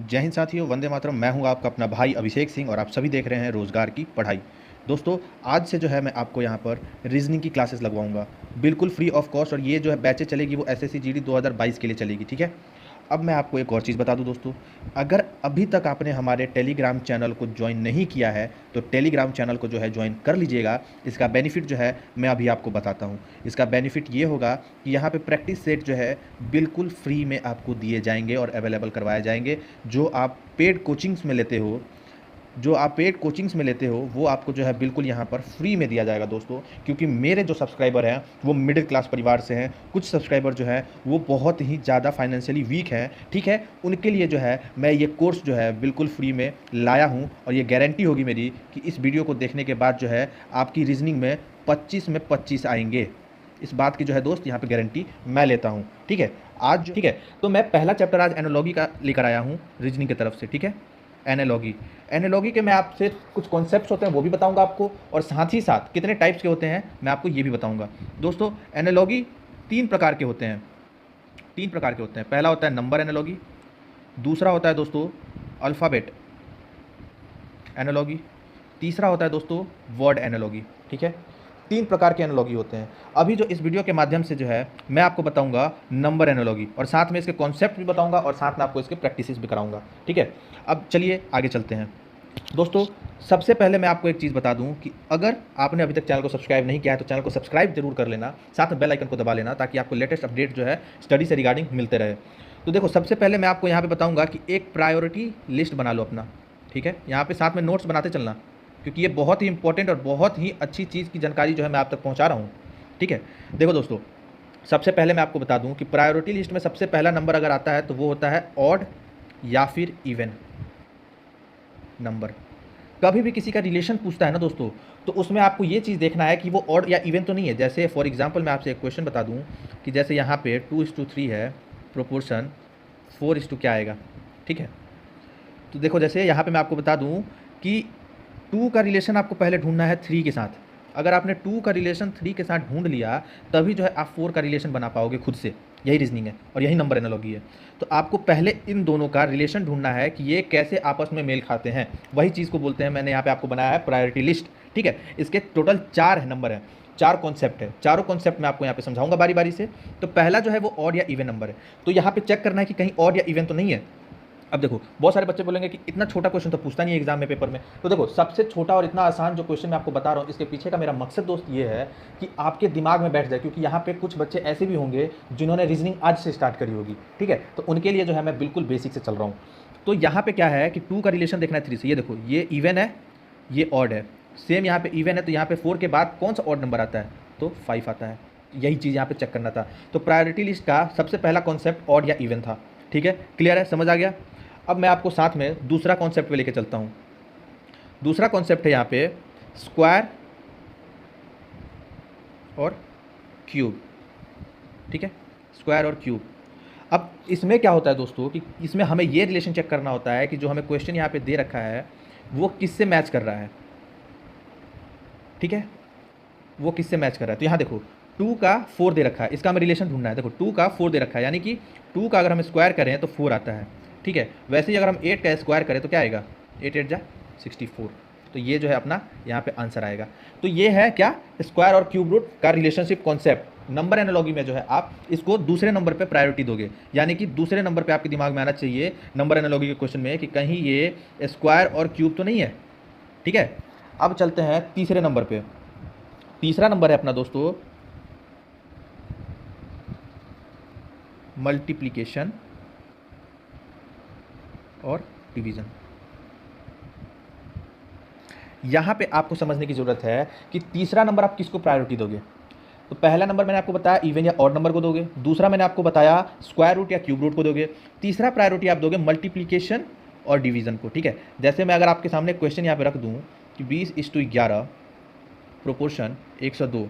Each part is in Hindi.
जय हिंद साथियों, वंदे मातरम। मैं हूं आपका अपना भाई अभिषेक सिंह और आप सभी देख रहे हैं रोज़गार की पढ़ाई। दोस्तों, आज से जो है मैं आपको यहां पर रीजनिंग की क्लासेस लगवाऊंगा, बिल्कुल फ्री ऑफ कॉस्ट। और ये जो है बैचें चलेगी वो एसएससी जीडी 2022 के लिए चलेगी, ठीक है। अब मैं आपको एक और चीज़ बता दूं दोस्तों, अगर अभी तक आपने हमारे टेलीग्राम चैनल को ज्वाइन नहीं किया है तो टेलीग्राम चैनल को जो है ज्वाइन कर लीजिएगा। इसका बेनिफिट जो है मैं अभी आपको बताता हूँ। इसका बेनिफिट ये होगा कि यहाँ पे प्रैक्टिस सेट जो है बिल्कुल फ्री में आपको दिए जाएंगे और अवेलेबल करवाए जाएंगे। जो आप पेड कोचिंग्स में लेते हो वो आपको जो है बिल्कुल यहाँ पर फ्री में दिया जाएगा दोस्तों। क्योंकि मेरे जो सब्सक्राइबर हैं वो मिडिल क्लास परिवार से हैं, कुछ सब्सक्राइबर जो है वो बहुत ही ज़्यादा फाइनेंशियली वीक हैं, ठीक है। उनके लिए जो है मैं ये कोर्स जो है बिल्कुल फ्री में लाया हूँ। और ये गारंटी होगी मेरी कि इस वीडियो को देखने के बाद जो है आपकी रीजनिंग में 25 में 25 आएंगे। इस बात की जो है दोस्त यहाँ पे गारंटी मैं लेता हूँ, ठीक है। ठीक है, तो मैं पहला चैप्टर आज एनालॉजी का लेकर आया हूँ रीजनिंग की तरफ से, ठीक है। एनालॉगी के मैं आपसे कुछ कॉन्सेप्ट्स होते हैं वो भी बताऊंगा आपको, और साथ ही साथ कितने टाइप्स के होते हैं मैं आपको ये भी बताऊंगा। दोस्तों, एनालॉगी तीन प्रकार के होते हैं। पहला होता है नंबर एनालॉगी, दूसरा होता है दोस्तों अल्फ़ाबेट एनालॉगी, तीसरा होता है दोस्तों वर्ड एनालॉगी, ठीक है। तीन प्रकार के एनालॉगी होते हैं। अभी जो इस वीडियो के माध्यम से जो है मैं आपको बताऊंगा नंबर एनालॉगी, और साथ में इसके कॉन्सेप्ट भी बताऊंगा और साथ में आपको इसके प्रैक्टिसेस भी कराऊंगा, ठीक है। अब चलिए आगे चलते हैं। दोस्तों, सबसे पहले मैं आपको एक चीज़ बता दूं कि अगर आपने अभी तक चैनल को सब्सक्राइब नहीं किया है तो चैनल को सब्सक्राइब जरूर कर लेना, साथ में बेल आइकन को दबा लेना, ताकि आपको लेटेस्ट अपडेट जो है स्टडी से रिगार्डिंग मिलते रहे। तो देखो, सबसे पहले मैं आपको यहाँ पे बताऊंगा कि एक प्रायोरिटी लिस्ट बना लो अपना, ठीक है। यहाँ पे साथ में नोट्स बनाते चलना, क्योंकि ये बहुत ही इंपॉर्टेंट और बहुत ही अच्छी चीज़ की जानकारी जो है मैं आप तक पहुँचा रहा हूँ, ठीक है। देखो दोस्तों, सबसे पहले मैं आपको बता दूं कि प्रायोरिटी लिस्ट में सबसे पहला नंबर अगर आता है तो वो होता है ऑड या फिर इवन नंबर। कभी भी किसी का रिलेशन पूछता है ना दोस्तों, तो उसमें आपको ये चीज़ देखना है कि वो ऑड या इवन तो नहीं है। जैसे फॉर एग्जांपल मैं आपसे एक क्वेश्चन बता दूं कि जैसे यहाँ पे 2:3 है, प्रोपोर्शन 4 क्या आएगा, ठीक है। तो देखो, जैसे यहाँ पे मैं आपको बता दूं कि 2 का रिलेशन आपको पहले ढूंढना है 3 के साथ। अगर आपने 2 का रिलेशन 3 के साथ ढूंढ लिया तभी जो है आप 4 का रिलेशन बना पाओगे खुद से। यही रीजनिंग है और यही नंबर एनालॉजी है। तो आपको पहले इन दोनों का रिलेशन ढूंढना है कि ये कैसे आपस में मेल खाते हैं। वही चीज़ को बोलते हैं, मैंने यहाँ पे आपको बनाया है प्रायोरिटी लिस्ट, ठीक है। इसके टोटल 4 नंबर है, 4 कॉन्सेप्ट है। चारों कॉन्सेप्ट मैं आपको यहाँ पे समझाऊंगा बारी बारी से। तो पहला जो है वो ऑड या इवन नंबर है। तो यहाँ पे चेक करना है कि कहीं ऑड या इवन तो नहीं है। अब देखो, बहुत सारे बच्चे बोलेंगे कि इतना छोटा क्वेश्चन तो पूछता नहीं है एग्जाम में, पेपर में। तो देखो, सबसे छोटा और इतना आसान जो क्वेश्चन मैं आपको बता रहा हूँ, इसके पीछे का मेरा मकसद दोस्त ये है कि आपके दिमाग में बैठ जाए। क्योंकि यहाँ पे कुछ बच्चे ऐसे भी होंगे जिन्होंने रीजनिंग आज से स्टार्ट करी होगी, ठीक है। तो उनके लिए जो है मैं बिल्कुल बेसिक से चल रहा हूँ। तो यहाँ पे क्या है कि 2 का रिलेशन देखना है 3 से। ये देखो, ये इवन है, ये ऑड है। सेम यहाँ पे इवन है तो यहाँ पे 4 के बाद कौन सा ऑड नंबर आता है, तो 5 आता है। यही चीज़ यहाँ पे चेक करना था। तो प्रायोरिटी लिस्ट का सबसे पहला कॉन्सेप्ट ऑड या इवन था, ठीक है। क्लियर है, समझ आ गया। अब मैं आपको साथ में दूसरा कॉन्सेप्ट पे लेके चलता हूँ। दूसरा कॉन्सेप्ट है यहाँ पे स्क्वायर और क्यूब, ठीक है। स्क्वायर और क्यूब। अब इसमें क्या होता है दोस्तों कि इसमें हमें ये रिलेशन चेक करना होता है कि जो हमें क्वेश्चन यहाँ पे दे रखा है वो किससे मैच कर रहा है, ठीक है। वो किससे मैच कर रहा है। तो यहाँ देखो, 2 का 4 दे रखा है, इसका हमें रिलेशन ढूंढना है। देखो, 2 का 4 दे रखा है, यानी कि 2 का अगर हम स्क्वायर करें तो 4 आता है, ठीक है। वैसे ही अगर हम 8 का स्क्वायर करें तो क्या आएगा, 8 8 जा 64। तो ये जो है अपना यहाँ पे आंसर आएगा। तो ये है क्या, स्क्वायर और क्यूब रूट का रिलेशनशिप कॉन्सेप्ट। नंबर एनालॉजी में जो है आप इसको दूसरे नंबर पे प्रायोरिटी दोगे, यानी कि दूसरे नंबर पे आपके दिमाग में आना चाहिए नंबर एनालॉजी के क्वेश्चन में कि कहीं ये स्क्वायर और क्यूब तो नहीं है, ठीक है। अब चलते हैं तीसरे नंबर पे। तीसरा नंबर है अपना दोस्तों मल्टीप्लिकेशन और डिवीज़न। यहाँ पे आपको समझने की ज़रूरत है कि तीसरा नंबर आप किसको प्रायोरिटी दोगे। तो पहला नंबर मैंने आपको बताया इवन या ऑड नंबर को दोगे, दूसरा मैंने आपको बताया स्क्वायर रूट या क्यूब रूट को दोगे, तीसरा प्रायोरिटी आप दोगे मल्टीप्लिकेशन और डिवीज़न को, ठीक है। जैसे मैं अगर आपके सामने क्वेश्चन यहाँ पे रख दूँ कि 20:11 प्रोपोर्शन 102,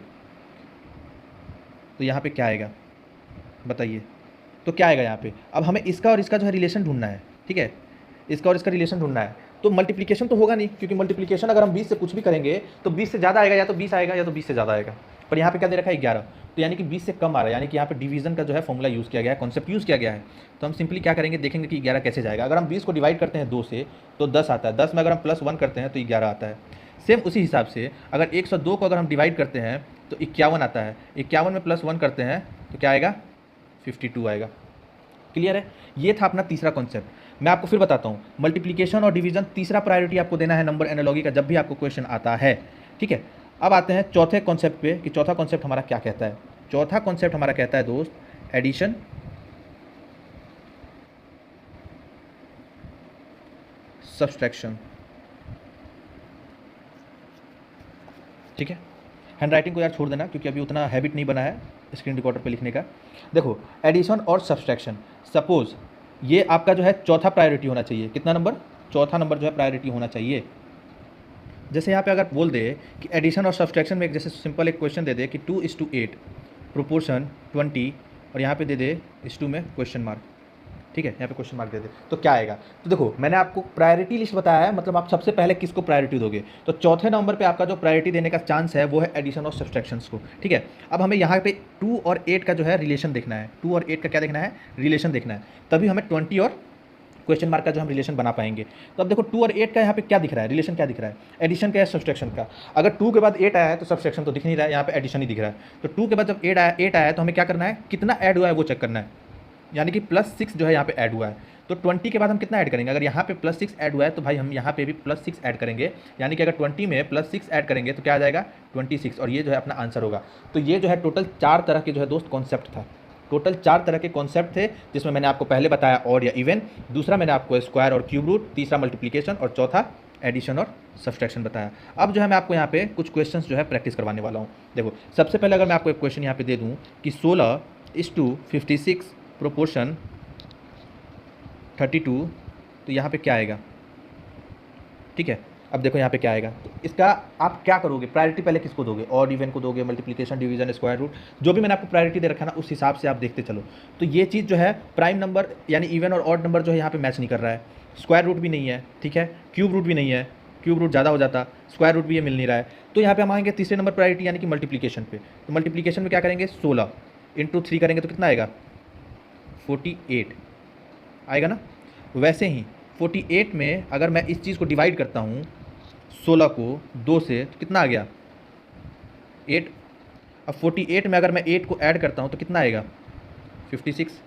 तो यहाँ पे क्या आएगा बताइए। तो क्या आएगा यहाँ पे, अब हमें इसका और इसका जो है रिलेशन ढूंढना है, ठीक है। इसका और इसका रिलेशन ढूंढना है। तो मल्टीप्लिकेशन तो होगा नहीं, क्योंकि मल्टीप्लिकेशन अगर हम 20 से कुछ भी करेंगे तो 20 से ज़्यादा आएगा, या तो 20 आएगा या तो 20 से ज़्यादा आएगा। पर यहाँ पे क्या दे रखा है 11। तो यानी कि 20 से कम आ रहा है, यानी कि यहाँ पे डिवीजन का जो है फॉर्मूला यूज़ किया गया है, कॉन्सेप्ट यूज़ किया गया है। तो हम सिंपली क्या करेंगे, देखेंगे कि 11 कैसे जाएगा। अगर हम 20 को डिवाइड करते हैं 2 से तो 10 आता है, 10 में अगर हम +1 करते हैं तो 11 आता है। सेम उसी हिसाब से अगर 102 को अगर हम डिवाइड करते हैं तो 51 आता है, 51 में +1 करते हैं तो क्या आएगा, 52 आएगा। क्लियर है? ये था अपना तीसरा कॉन्सेप्ट। मैं आपको फिर बताता हूँ, मल्टीप्लिकेशन और डिवीजन तीसरा प्रायोरिटी आपको देना है नंबर एनालॉजी का जब भी आपको क्वेश्चन आता है। ठीक है, अब आते हैं चौथे कॉन्सेप्ट पे कि चौथा कॉन्सेप्ट हमारा क्या कहता है। चौथा कॉन्सेप्ट हमारा कहता है दोस्त, एडिशन, सब्सट्रैक्शन। ठीक है, हैंड राइटिंग को यार छोड़ देना क्योंकि अभी उतना हैबिट नहीं बना है स्क्रीन रिकॉर्डर पे लिखने का। देखो, एडिशन और सब्सट्रैक्शन, सपोज ये आपका जो है चौथा प्रायोरिटी होना चाहिए। कितना नंबर? चौथा नंबर जो है प्रायोरिटी होना चाहिए। जैसे यहाँ पे अगर बोल दे कि एडिशन और सब्सट्रैक्शन में एक जैसे सिंपल एक क्वेश्चन दे दे कि 2:8 प्रोपोर्शन 20 और यहाँ पे दे दे इस 2 में क्वेश्चन मार्क। ठीक है, यहाँ पे क्वेश्चन मार्क दे दे तो क्या आएगा। तो देखो, मैंने आपको प्रायोरिटी लिस्ट बताया है, मतलब आप सबसे पहले किसको प्रायोरिटी दोगे। तो चौथे नंबर पे आपका जो प्रायोरिटी देने का चांस है वो है एडिशन और सब्सट्रैक्शंस को। ठीक है, अब हमें यहाँ पे 2 और 8 का जो है रिलेशन देखना है। 2 और 8 का क्या देखना है, रिलेशन देखना है, तभी हमें 20 और क्वेश्चन मार्क का जो हम रिलेशन बना पाएंगे। तो अब देखो 2 और 8 का यहाँ पे क्या दिख रहा है, रिलेशन क्या दिख रहा है, एडिशन का या सब्सट्रैक्शन का। अगर 2 के बाद 8 आया है तो सब्सट्रैक्शन तो दिख नहीं रहा है, यहाँ पे एडिशन ही दिख रहा है। तो 2 के बाद जब 8 आया है तो हमें क्या करना है, कितना ऐड हुआ है वो चेक करना है, यानी कि +6 जो है यहाँ पे ऐड हुआ है। तो 20 के बाद हम कितना ऐड करेंगे, अगर यहाँ पे +6 ऐड हुआ है तो भाई हम यहाँ पे भी +6 ऐड करेंगे, यानी कि अगर 20 में +6 ऐड करेंगे तो क्या आ जाएगा, 26, और ये जो है अपना आंसर होगा। तो ये जो है टोटल 4 तरह के जो है दोस्त कॉन्सेप्ट था। टोटल 4 तरह के कॉन्सेप्ट थे, जिसमें मैंने आपको पहले बताया ऑड या इवन, दूसरा मैंने आपको स्क्वायर और क्यूब रूट, तीसरा मल्टीप्लिकेशन और चौथा एडिशन और सब्सट्रैक्शन बताया। अब जो है मैं आपको यहाँ पे कुछ क्वेश्चंस जो है प्रैक्टिस करवाने वाला हूँ। देखो, सबसे पहले अगर मैं आपको एक क्वेश्चन यहाँ पे दे दूँ कि 16:56 प्रोपोर्शन 32, तो यहाँ पे क्या आएगा। ठीक है, अब देखो यहाँ पे क्या आएगा। तो इसका आप क्या करोगे, प्रायोरिटी पहले किसको दोगे, ऑड इवन को दोगे, मल्टीप्लिकेशन, डिवीजन, स्क्वायर रूट, जो भी मैंने आपको प्रायोरिटी दे रखा ना उस हिसाब से आप देखते चलो। तो ये चीज़ जो है प्राइम नंबर यानी इवन और ऑड नंबर जो है यहाँ पे मैच नहीं कर रहा है। स्क्वायर रूट भी नहीं है, ठीक है, क्यूब रूट भी नहीं है, क्यूब रूट ज़्यादा हो जाता, स्क्वायर रूट भी ये मिल नहीं रहा है। तो यहाँ पे हम आएंगे तीसरे नंबर प्रायोरिटी यानी कि मल्टीप्लिकेशन पे। तो मल्टीप्लिकेशन में क्या करेंगे, 16 × 3 करेंगे तो कितना आएगा, 48 आएगा ना। वैसे ही 48 में अगर मैं इस चीज़ को डिवाइड करता हूँ 16 को 2 से तो कितना आ गया, 8। अब 48 में अगर मैं 8 को ऐड करता हूँ तो कितना आएगा, 56।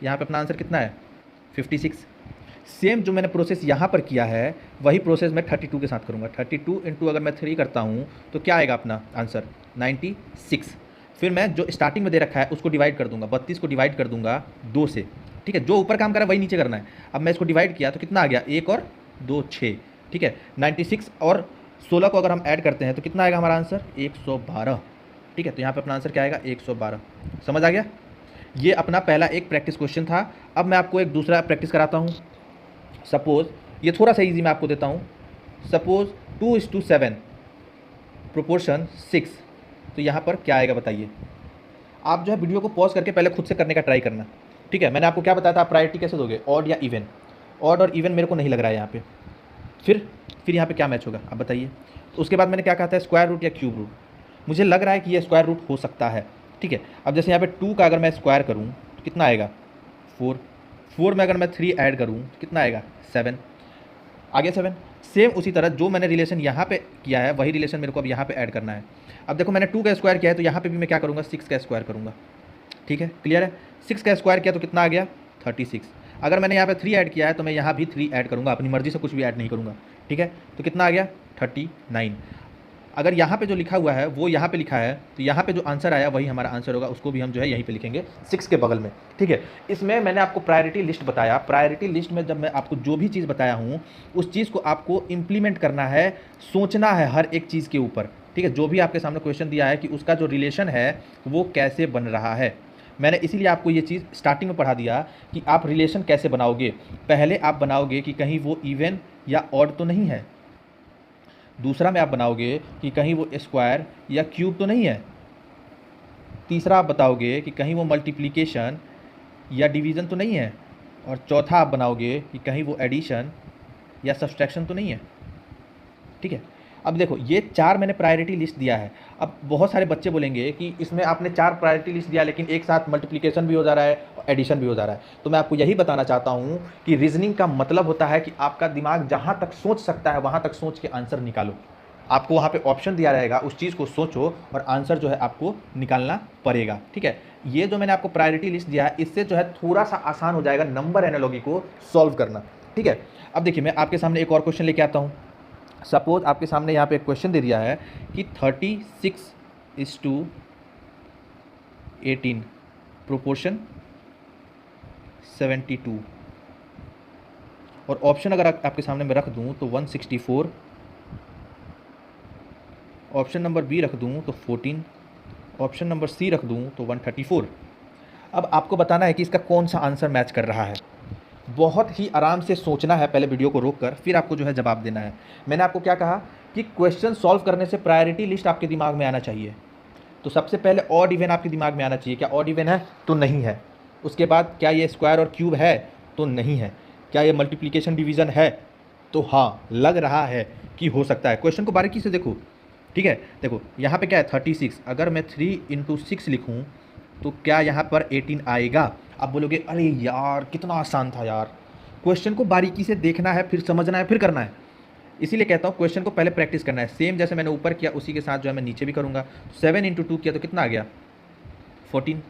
यहाँ पे अपना आंसर कितना है, 56। सेम जो मैंने प्रोसेस यहाँ पर किया है वही प्रोसेस मैं 32 के साथ करूँगा। 32 इंटू अगर मैं 3 करता हूँ तो क्या आएगा अपना आंसर, 96। फिर मैं जो स्टार्टिंग में दे रखा है उसको डिवाइड कर दूंगा, 32 को डिवाइड कर दूंगा 2 से। ठीक है, जो ऊपर काम करा वही नीचे करना है। अब मैं इसको डिवाइड किया तो कितना आ गया, 1 और 2 6। ठीक है, 96 और 16 को अगर हम ऐड करते हैं तो कितना आएगा हमारा आंसर, 112। ठीक है, तो यहाँ पे अपना आंसर क्या आएगा, 112। समझ आ गया। ये अपना पहला एक प्रैक्टिस क्वेश्चन था। अब मैं आपको एक दूसरा प्रैक्टिस कराता हूँ। सपोज ये थोड़ा सा ईजी मैं आपको देता हूँ। सपोज 2:7 प्रोपोर्शन 6, तो यहाँ पर क्या आएगा बताइए। आप जो है वीडियो को पॉज करके पहले खुद से करने का ट्राई करना। ठीक है, मैंने आपको क्या बताया था, आप प्रायोरिटी कैसे दोगे, ऑड या इवन। ऑड और इवन मेरे को नहीं लग रहा है यहाँ पे। फिर यहाँ पे क्या मैच होगा आप बताइए। तो उसके बाद मैंने क्या कहा था, स्क्वायर रूट या क्यूब रूट। मुझे लग रहा है कि ये स्क्वायर रूट हो सकता है। ठीक है, अब जैसे यहाँ पे 2 का अगर मैं स्क्वायर करूँ तो कितना आएगा, 4 में अगर मैं 3 ऐड करूँ तो कितना आएगा, 7। आगे 7। सेम उसी तरह जो मैंने रिलेशन यहाँ पे किया है वही रिलेशन मेरे को अब यहाँ पे ऐड करना है। अब देखो मैंने 2 का स्क्वायर किया है तो यहाँ पे भी मैं क्या करूँगा, 6 का स्क्वायर करूँगा। ठीक है, क्लियर है। 6 का स्क्वायर किया तो कितना आ गया, 36। अगर मैंने यहाँ पे 3 ऐड किया है तो मैं यहाँ भी 3 ऐड करूँगा, अपनी मर्जी से कुछ भी ऐड नहीं करूँगा। ठीक है, तो कितना आ गया, 39। अगर यहाँ पे जो लिखा हुआ है वो यहाँ पे लिखा है तो यहाँ पे जो आंसर आया वही हमारा आंसर होगा, उसको भी हम जो है यहीं पे लिखेंगे 6 के बगल में। ठीक है, इसमें मैंने आपको प्रायोरिटी लिस्ट बताया। प्रायोरिटी लिस्ट में जब मैं आपको जो भी चीज़ बताया हूँ उस चीज़ को आपको इम्प्लीमेंट करना है, सोचना है हर एक चीज़ के ऊपर। ठीक है, जो भी आपके सामने क्वेश्चन दिया है कि उसका जो रिलेशन है वो कैसे बन रहा है। मैंने इसीलिए आपको ये चीज़ स्टार्टिंग में पढ़ा दिया कि आप रिलेशन कैसे बनाओगे। पहले आप बनाओगे कि कहीं वो इवन या ऑड तो नहीं है। दूसरा में आप बनाओगे कि कहीं वो स्क्वायर या क्यूब तो नहीं है। तीसरा आप बताओगे कि कहीं वो मल्टीप्लिकेशन या डिवीज़न तो नहीं है। और चौथा आप बनाओगे कि कहीं वो एडिशन या सब्सट्रैक्शन तो नहीं है। ठीक है, अब देखो ये 4 मैंने प्रायोरिटी लिस्ट दिया है। अब बहुत सारे बच्चे बोलेंगे कि इसमें आपने 4 प्रायोरिटी लिस्ट दिया लेकिन एक साथ मल्टीप्लिकेशन भी हो जा रहा है और एडिशन भी हो जा रहा है। तो मैं आपको यही बताना चाहता हूँ कि रीजनिंग का मतलब होता है कि आपका दिमाग जहाँ तक सोच सकता है वहाँ तक सोच के आंसर निकालो। आपको वहाँ पे ऑप्शन दिया रहेगा, उस चीज़ को सोचो और आंसर जो है आपको निकालना पड़ेगा। ठीक है, ये जो मैंने आपको प्रायोरिटी लिस्ट दिया है इससे जो है थोड़ा सा आसान हो जाएगा नंबर एनालॉजी को सॉल्व करना। ठीक है, अब देखिए मैं आपके सामने एक और क्वेश्चन लेके आता हूँ। सपोज आपके सामने यहाँ पे एक क्वेश्चन दे दिया है कि 36:18 प्रोपोर्शन 72 और ऑप्शन अगर आपके सामने मैं रख दूँ तो 164, ऑप्शन नंबर बी रख दूँ तो 14, ऑप्शन नंबर सी रख दूँ तो 134। अब आपको बताना है कि इसका कौन सा आंसर मैच कर रहा है। बहुत ही आराम से सोचना है पहले वीडियो को रोककर, फिर आपको जो है जवाब देना है। मैंने आपको क्या कहा कि क्वेश्चन सॉल्व करने से प्रायोरिटी लिस्ट आपके दिमाग में आना चाहिए। तो सबसे पहले ऑड इवन आपके दिमाग में आना चाहिए। क्या ऑड इवन है? तो नहीं है। उसके बाद क्या ये स्क्वायर और क्यूब है? तो नहीं है। क्या ये मल्टीप्लिकेशन डिवीज़न है? तो हाँ, लग रहा है कि हो सकता है। क्वेश्चन को बारीकी से देखो। ठीक है, देखो यहाँ पे क्या है 36, अगर मैं 3 × 6 लिखूँ तो क्या यहाँ पर 18 आएगा? आप बोलोगे अरे यार कितना आसान था यार। क्वेश्चन को बारीकी से देखना है, फिर समझना है, फिर करना है। इसीलिए कहता हूँ क्वेश्चन को पहले प्रैक्टिस करना है। सेम जैसे मैंने ऊपर किया उसी के साथ जो है मैं नीचे भी करूँगा। 7 × 2 किया तो कितना आ गया? 14।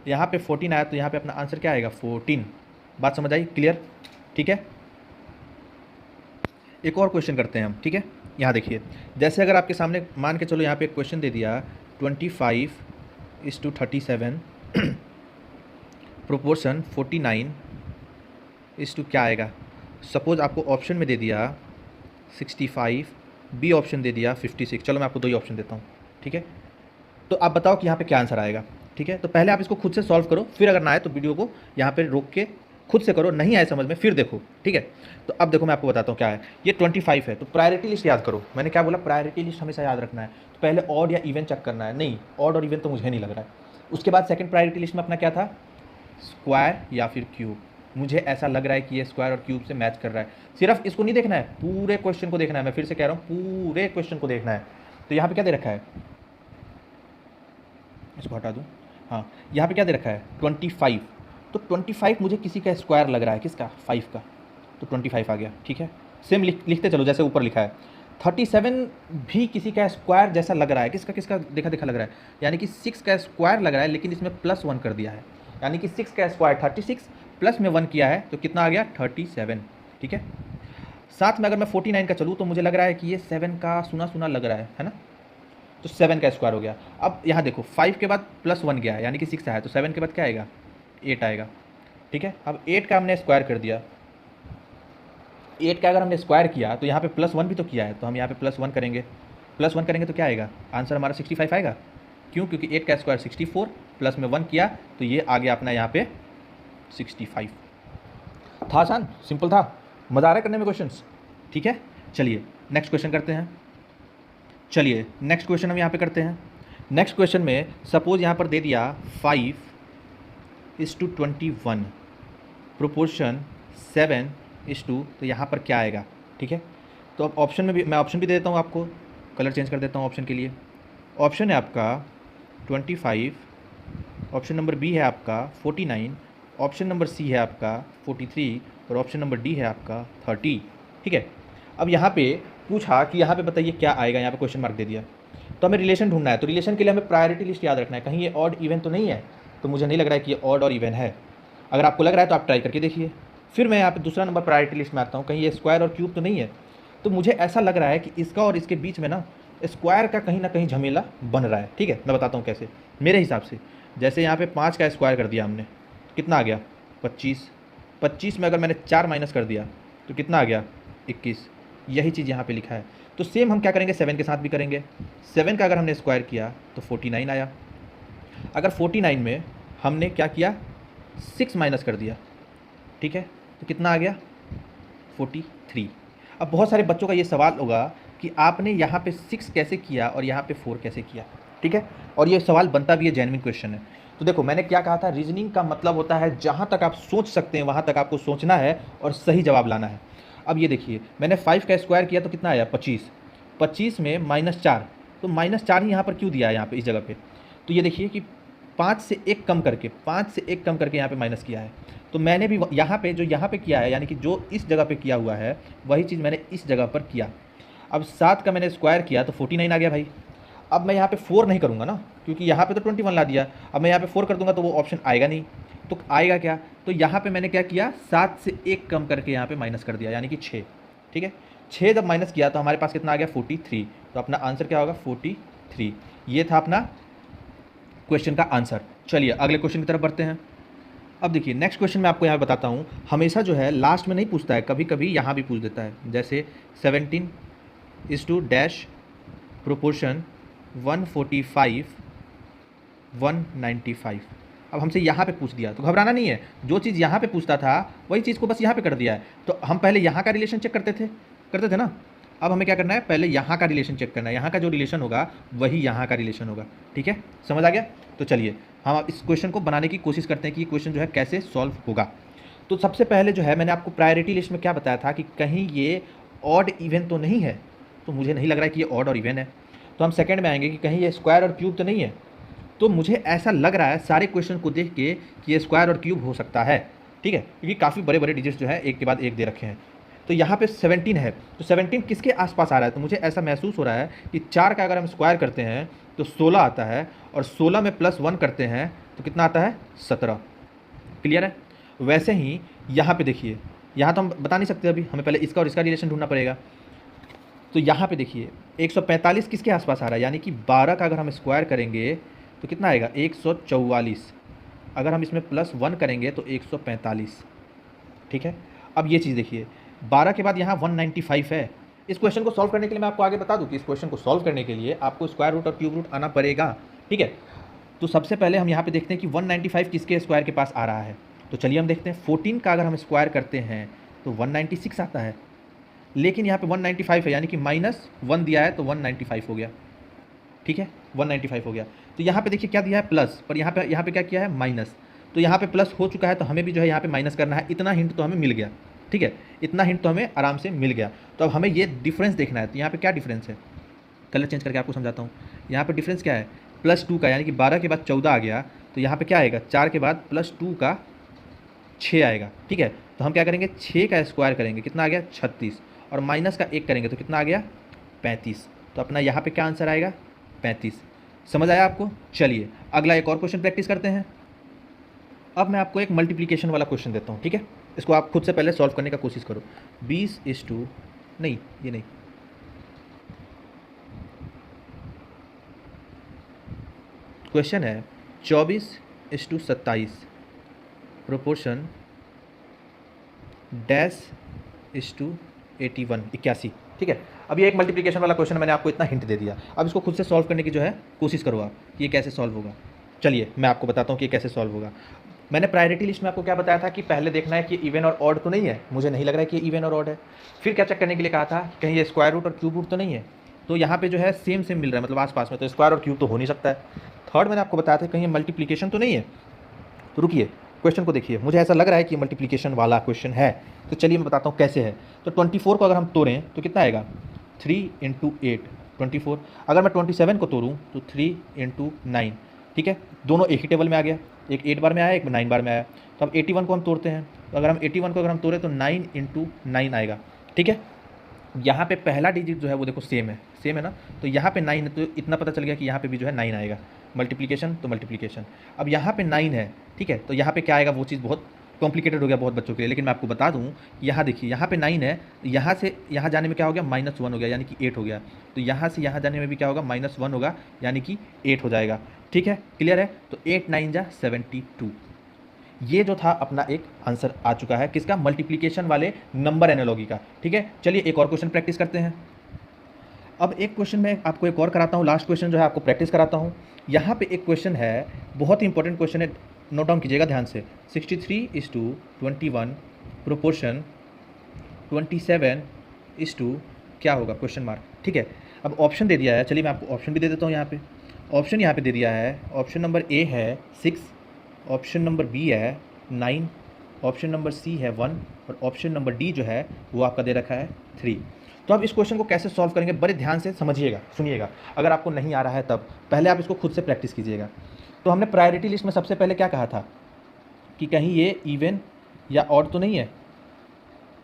यहाँ पे 14 आया तो यहाँ पे अपना आंसर क्या आएगा? 14। बात समझ आई? क्लियर? ठीक है, एक और क्वेश्चन करते हैं हम। ठीक है, यहाँ देखिए, जैसे अगर आपके सामने मान के चलो यहाँ पे एक क्वेश्चन दे दिया 25:37 प्रोपोर्शन 49 क्या आएगा? सपोज आपको ऑप्शन में दे दिया 65, बी ऑप्शन दे दिया 56। चलो मैं आपको दो ही ऑप्शन देता हूँ। ठीक है, तो आप बताओ कि यहाँ पे क्या आंसर आएगा। ठीक है, तो पहले आप इसको खुद से सॉल्व करो, फिर अगर ना आए तो वीडियो को यहाँ पे रोक के खुद से करो, नहीं आए समझ में फिर देखो। ठीक है, तो अब देखो मैं आपको बताता हूँ क्या है। ये 25 है, तो प्रायोरिटी लिस्ट याद करो। मैंने क्या बोला? प्रायोरिटी लिस्ट हमेशा याद रखना है। तो पहले ऑड या इवन चेक करना है। नहीं, ऑड और इवन तो मुझे नहीं लग रहा है। उसके बाद सेकंड प्रायोरिटी लिस्ट में अपना क्या था? स्क्वायर या फिर क्यूब। मुझे ऐसा लग रहा है कि ये स्क्वायर और क्यूब से मैच कर रहा है। सिर्फ इसको नहीं देखना है, पूरे क्वेश्चन को देखना है। मैं फिर से कह रहा हूँ, पूरे क्वेश्चन को देखना है। तो यहाँ पे क्या दे रखा है? इसको हटा दूँ। हाँ, यहाँ पे क्या दे रखा है? 25। तो 25 मुझे किसी का स्क्वायर लग रहा है। किसका? 5 का। तो 25 आ गया। ठीक है, सेम लिखते चलो जैसे ऊपर लिखा है। 37 भी किसी का स्क्वायर जैसा लग रहा है। किसका किसका? देखा देखा लग रहा है। यानी कि 6 का स्क्वायर लग रहा है, लेकिन इसमें +1 कर दिया है। यानी कि 6 का स्क्वायर 36 प्लस में 1 किया है तो कितना आ गया? 37। ठीक है, साथ में अगर मैं 49 का चलूँ तो मुझे लग रहा है कि ये 7 का सुना सुना लग रहा है ना? तो 7 का स्क्वायर हो गया। अब यहाँ देखो 5 के बाद +1 गया है, यानी कि 6 आया, तो 7 के बाद क्या आएगा? 8 आएगा। ठीक है, अब 8 का हमने स्क्वायर कर दिया। 8 का अगर हमने स्क्वायर किया तो यहाँ पे +1 भी तो किया है, तो हम यहाँ पे +1 करेंगे। +1 करेंगे तो क्या आएगा? आंसर हमारा 65 आएगा। क्यों? क्योंकि 8 का स्क्वायर 64 प्लस में 1 किया तो ये आ गया अपना यहाँ पे 65। था आसान, सिंपल था। मज़ा आ रहा है करने में क्वेश्चंस? ठीक है, चलिए नेक्स्ट क्वेश्चन करते हैं। चलिए नेक्स्ट क्वेश्चन हम यहाँ पे करते हैं। नेक्स्ट क्वेश्चन में सपोज यहाँ पर दे दिया 5:21 प्रोपोर्शन 7:2, तो यहाँ पर क्या आएगा? ठीक है, तो अब ऑप्शन में भी मैं ऑप्शन भी दे देता हूँ आपको, कलर चेंज कर देता हूँ ऑप्शन के लिए। ऑप्शन है आपका 25, ऑप्शन नंबर बी है आपका 49, ऑप्शन नंबर सी है आपका 43 और ऑप्शन नंबर डी है आपका 30। ठीक है, अब यहाँ पे पूछा कि यहाँ पे बताइए क्या आएगा, यहाँ पे क्वेश्चन मार्क दे दिया। तो हमें रिलेशन ढूंढना है, तो रिलेशन के लिए हमें प्रायोरिटी लिस्ट याद रखना है। कहीं ये ऑड इवन तो नहीं है? तो मुझे नहीं लग रहा है कि ये ऑड और इवन है। अगर आपको लग रहा है तो आप ट्राई करके देखिए। फिर मैं यहाँ पे दूसरा नंबर प्रायोरिटी लिस्ट में आता हूँ, कहीं ये स्क्वायर और क्यूब तो नहीं है? तो मुझे ऐसा लग रहा है कि इसका और इसके बीच में ना स्क्वायर का कहीं ना कहीं झमेला बन रहा है। ठीक है, मैं बताता हूँ कैसे। मेरे हिसाब से जैसे यहाँ पे 5 का स्क्वायर कर दिया हमने, कितना आ गया? 25। 25 में अगर मैंने 4 माइनस कर दिया तो कितना आ गया? 21। यही चीज़ यहाँ पे लिखा है। तो सेम हम क्या करेंगे? 7 के साथ भी करेंगे। 7 का अगर हमने स्क्वायर किया तो 49 आया। अगर 49 में हमने क्या किया? 6 माइनस कर दिया। ठीक है, तो कितना आ गया? 43। अब बहुत सारे बच्चों का ये सवाल होगा कि आपने यहाँ पे 6 कैसे किया और यहाँ पे 4 कैसे किया। ठीक है, और ये सवाल बनता भी है, जेन्युइन क्वेश्चन है। तो देखो मैंने क्या कहा था, रीजनिंग का मतलब होता है जहाँ तक आप सोच सकते हैं वहाँ तक आपको सोचना है और सही जवाब लाना है। अब ये देखिए मैंने 5 का स्क्वायर किया तो कितना आया? 25। 25 में -4, तो -4 ही यहाँ पर क्यों दिया है यहाँ पे इस जगह पे? तो ये देखिए कि 5 से 1 कम करके यहाँ पे माइनस किया है। तो मैंने भी यहाँ पे जो यहाँ पे किया है, यानी कि जो इस जगह पे किया हुआ है वही चीज़ मैंने इस जगह पर किया। अब 7 का मैंने स्क्वायर किया तो 49 आ गया भाई। अब मैं यहाँ पे 4 नहीं करूँगा ना, क्योंकि यहाँ पे तो 21 ला दिया। अब मैं यहाँ पे 4 कर दूंगा तो वो ऑप्शन आएगा नहीं। तो आएगा क्या? तो यहाँ पे मैंने क्या किया, 7 से 1 कम करके यहाँ पे माइनस कर दिया, यानी कि 6। ठीक है, 6 जब माइनस किया तो हमारे पास कितना आ गया, 43। तो अपना आंसर क्या होगा, 43। ये था अपना क्वेश्चन का आंसर। चलिए अगले क्वेश्चन की तरफ बढ़ते हैं। अब देखिए नेक्स्ट क्वेश्चन मैं आपको यहाँ बताता हूँ, हमेशा जो है लास्ट में नहीं पूछता है, कभी कभी यहाँ भी पूछ देता है। जैसे 17 डैश प्रोपोर्शन 145 195। अब हमसे यहाँ पे पूछ दिया तो घबराना नहीं है, जो चीज़ यहाँ पे पूछता था वही चीज़ को बस यहाँ पे कर दिया है। तो हम पहले यहाँ का रिलेशन चेक करते थे ना। अब हमें क्या करना है, पहले यहाँ का रिलेशन चेक करना है, यहाँ का जो रिलेशन होगा वही यहाँ का रिलेशन होगा। ठीक है, समझ आ गया? तो चलिए हम इस क्वेश्चन को बनाने की कोशिश करते हैं कि ये क्वेश्चन जो है कैसे सॉल्व होगा। तो सबसे पहले जो है मैंने आपको प्रायोरिटी लिस्ट में क्या बताया था कि कहीं ये ऑड इवन तो नहीं है, तो मुझे नहीं लग रहा है कि ये ऑड और इवन है। तो हम सेकंड में आएंगे कि कहीं ये स्क्वायर और क्यूब तो नहीं है, तो मुझे ऐसा लग रहा है सारे क्वेश्चन को देख के कि ये स्क्वायर और क्यूब हो सकता है। ठीक है, क्योंकि काफ़ी बड़े बड़े डिजिट्स जो है एक के बाद एक दे रखे हैं। तो यहाँ पे 17 है, तो 17 किसके आसपास आ रहा है? तो मुझे ऐसा महसूस हो रहा है कि 4 का अगर हम स्क्वायर करते हैं तो 16 आता है, और 16 में +1 करते हैं तो कितना आता है, 17। क्लियर है? वैसे ही यहाँ पे देखिए, यहाँ तो हम बता नहीं सकते अभी, हमें पहले इसका और इसका रिलेशन ढूंढना पड़ेगा। तो यहाँ पे देखिए 145 किसके आसपास आ रहा है, यानी कि 12 का अगर हम स्क्वायर करेंगे तो कितना आएगा, 144। अगर हम इसमें +1 करेंगे तो 145। ठीक है, अब ये चीज़ देखिए, 12 के बाद यहाँ 195 है। इस क्वेश्चन को सॉल्व करने के लिए मैं आपको आगे बता दूं कि इस क्वेश्चन को सॉल्व करने के लिए आपको स्क्वायर रूट और क्यूब रूट आना पड़ेगा। ठीक है, तो सबसे पहले हम यहाँ पे देखते हैं कि 195 किसके स्क्वायर के पास आ रहा है। तो चलिए हम देखते हैं, 14 का अगर हम स्क्वायर करते हैं तो 196 आता है, लेकिन यहाँ पे 195 है, यानी कि -1 दिया है तो 195 हो गया। ठीक है, 195 हो गया। तो यहाँ पे देखिए क्या दिया है, प्लस, पर यहाँ पे क्या किया है, माइनस। तो यहाँ पे प्लस हो चुका है तो हमें भी जो है यहाँ पे माइनस करना है। इतना हिंट तो हमें मिल गया। ठीक है, इतना हिंट तो हमें आराम से मिल गया। तो अब हमें ये डिफरेंस देखना है। तो यहाँ पे क्या डिफरेंस है, कलर चेंज करके आपको समझाता हूँ। यहाँ पे डिफरेंस क्या है, +2 का, यानी कि 12 के बाद 14 आ गया, तो यहाँ पे क्या आएगा, 4 के बाद +2 का 6 आएगा। ठीक है, तो हम क्या करेंगे, 6 का स्क्वायर करेंगे, कितना आ गया, 36, और माइनस का 1 करेंगे तो कितना आ गया, 35। तो अपना यहाँ पे क्या आंसर आएगा, 35। समझ आया आपको? चलिए अगला एक और क्वेश्चन प्रैक्टिस करते हैं। अब मैं आपको एक मल्टीप्लिकेशन वाला क्वेश्चन देता हूँ। ठीक है, इसको आप खुद से पहले सॉल्व करने का कोशिश करो। 20 नहीं, ये नहीं, क्वेश्चन है 24:27 प्रोपोर्शन -81। ठीक है, अब ये एक मल्टीप्लिकेशन वाला क्वेश्चन, मैंने आपको इतना हिंट दे दिया। अब इसको खुद से सॉल्व करने की जो है कोशिश करो आप, कि ये कैसे सॉल्व होगा। चलिए मैं आपको बताता हूँ कि ये कैसे सॉल्व होगा। मैंने प्रायोरिटी लिस्ट में आपको क्या बताया था कि पहले देखना है कि इवन और ऑड तो नहीं है। मुझे नहीं लग रहा है कि इवन और ऑड है। फिर क्या चेक करने के लिए कहा था, कहीं ये स्क्वायर रूट और क्यूब रूट तो नहीं है। तो यहाँ पे जो है सेम मिल रहा है, मतलब आसपास में, तो स्क्वायर और क्यूब तो हो नहीं सकता है। थर्ड मैंने आपको बताया था कहीं मल्टीप्लिकेशन तो नहीं है। तो रुकिए, क्वेश्चन को देखिए, मुझे ऐसा लग रहा है कि मल्टीप्लिकेशन वाला क्वेश्चन है। तो चलिए मैं बताता हूँ कैसे है। तो 24 को अगर हम तोड़ें तो कितना आएगा, 3 × 8 24। अगर मैं 27 को तोड़ूँ तो 3 × 9। ठीक है, दोनों एक ही टेबल में आ गया, एक 8 बार में आया, एक 9 बार में आया। तो अब 81 को हम तोड़ते हैं, तो अगर हम 81 को अगर हम तोड़ें तो 9 × 9 आएगा। ठीक है, यहाँ पे पहला डिजिट जो है वो देखो सेम है ना, तो यहाँ पे 9 है, तो इतना पता चल गया कि यहाँ पे भी जो है 9 आएगा। मल्टीप्लिकेशन तो मल्टीप्लिकेशन। अब यहाँ पे 9 है, ठीक है, तो यहाँ पे क्या आएगा, वो चीज़ बहुत कॉम्प्लिकेटेड हो गया बहुत बच्चों के लिए, लेकिन मैं आपको बता दूँ, यहाँ देखिए, यहाँ पे 9 है, यहाँ से यहाँ जाने में क्या हो गया, -1 हो गया, यानी कि 8 हो गया। तो यहाँ से यहाँ जाने में भी क्या होगा, -1 होगा, यानी कि 8 हो जाएगा। ठीक है, क्लियर है? तो 8 9 जा 72। ये जो था अपना एक आंसर आ चुका है, किसका, मल्टीप्लिकेशन वाले नंबर एनालॉजी का। ठीक है, चलिए एक और क्वेश्चन प्रैक्टिस करते हैं। अब एक क्वेश्चन मैं आपको एक और कराता हूँ, लास्ट क्वेश्चन जो है आपको प्रैक्टिस कराता हूँ। यहाँ पे एक क्वेश्चन है, बहुत ही इंपॉर्टेंट क्वेश्चन है, नोट डाउन कीजिएगा ध्यान से। 63:21 प्रोपोर्शन 27 क्या होगा, क्वेश्चन मार्क। ठीक है, अब ऑप्शन दे दिया है, चलिए मैं आपको ऑप्शन भी दे देता हूँ। यहाँ पे ऑप्शन यहाँ पे दे दिया है, ऑप्शन नंबर ए है 6, ऑप्शन नंबर बी है 9, ऑप्शन नंबर सी है 1, और ऑप्शन नंबर डी जो है वो आपका दे रखा है 3। तो अब इस क्वेश्चन को कैसे सॉल्व करेंगे बड़े ध्यान से समझिएगा, सुनिएगा। अगर आपको नहीं आ रहा है तब पहले आप इसको खुद से प्रैक्टिस कीजिएगा। तो हमने प्रायोरिटी लिस्ट में सबसे पहले क्या कहा था कि कहीं ये इवन या ऑड तो नहीं है,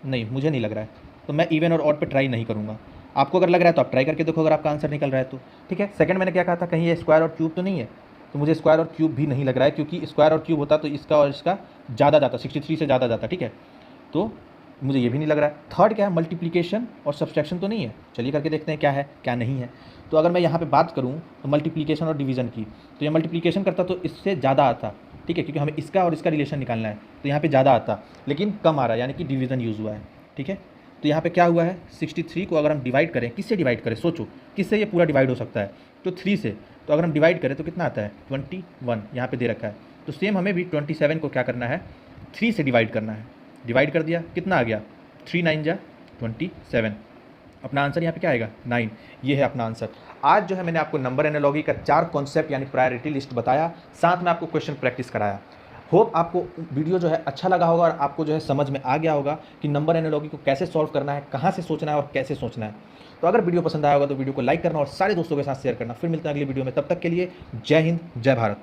नहीं मुझे नहीं लग रहा है, तो मैं इवन और ऑड पे ट्राई नहीं करूँगा। आपको अगर लग रहा है तो आप ट्राई करके देखो, अगर आपका आंसर निकल रहा है तो ठीक है। सेकंड मैंने क्या कहा था, कहीं ये स्क्वायर और क्यूब तो नहीं है, तो मुझे स्क्वायर और क्यूब भी नहीं लग रहा है, क्योंकि स्क्वायर और क्यूब होता तो इसका और इसका ज़्यादा जाता, 63 से ज़्यादा जाता, ठीक है, तो मुझे ये भी नहीं लग रहा है। थर्ड क्या है, मल्टीप्लिकेशन और सब्सट्रैक्शन तो नहीं है, चलिए करके देखते हैं क्या है क्या नहीं है। तो अगर मैं यहाँ पे बात करूँ तो मल्टीप्लिकेशन और डिवीज़न की, तो ये मल्टीप्लिकेशन करता तो इससे ज़्यादा आता, ठीक है, क्योंकि हमें इसका और इसका रिलेशन निकालना है, तो यहाँ पे ज़्यादा आता, लेकिन कम आ रहा है, यानी कि डिवीज़न यूज़ हुआ है, ठीक है। तो यहाँ पे क्या हुआ है, 63 को अगर हम डिवाइड करें, किससे डिवाइड करें, सोचो किससे ये पूरा डिवाइड हो सकता है, तो 3 से। तो अगर हम डिवाइड करें तो कितना आता है, 21 यहाँ पे दे रखा है। तो सेम हमें भी 27 को क्या करना है, 3 से डिवाइड करना है। डिवाइड कर दिया, कितना आ गया, 3 9 जा 27। अपना आंसर यहाँ पे क्या आएगा, 9। ये है अपना आंसर। आज जो है मैंने आपको नंबर एनालॉजी का 4 कॉन्सेप्ट यानी प्रायोरिटी लिस्ट बताया, साथ में आपको क्वेश्चन प्रैक्टिस कराया। होप आपको वीडियो जो है अच्छा लगा होगा और आपको जो है समझ में आ गया होगा कि नंबर एनालॉजी को कैसे सॉल्व करना है, कहाँ से सोचना है और कैसे सोचना है। तो अगर वीडियो पसंद आया होगा तो वीडियो को लाइक करना और सारे दोस्तों के साथ शेयर करना। फिर मिलते हैं अगली वीडियो में, तब तक के लिए जय हिंद, जय भारत।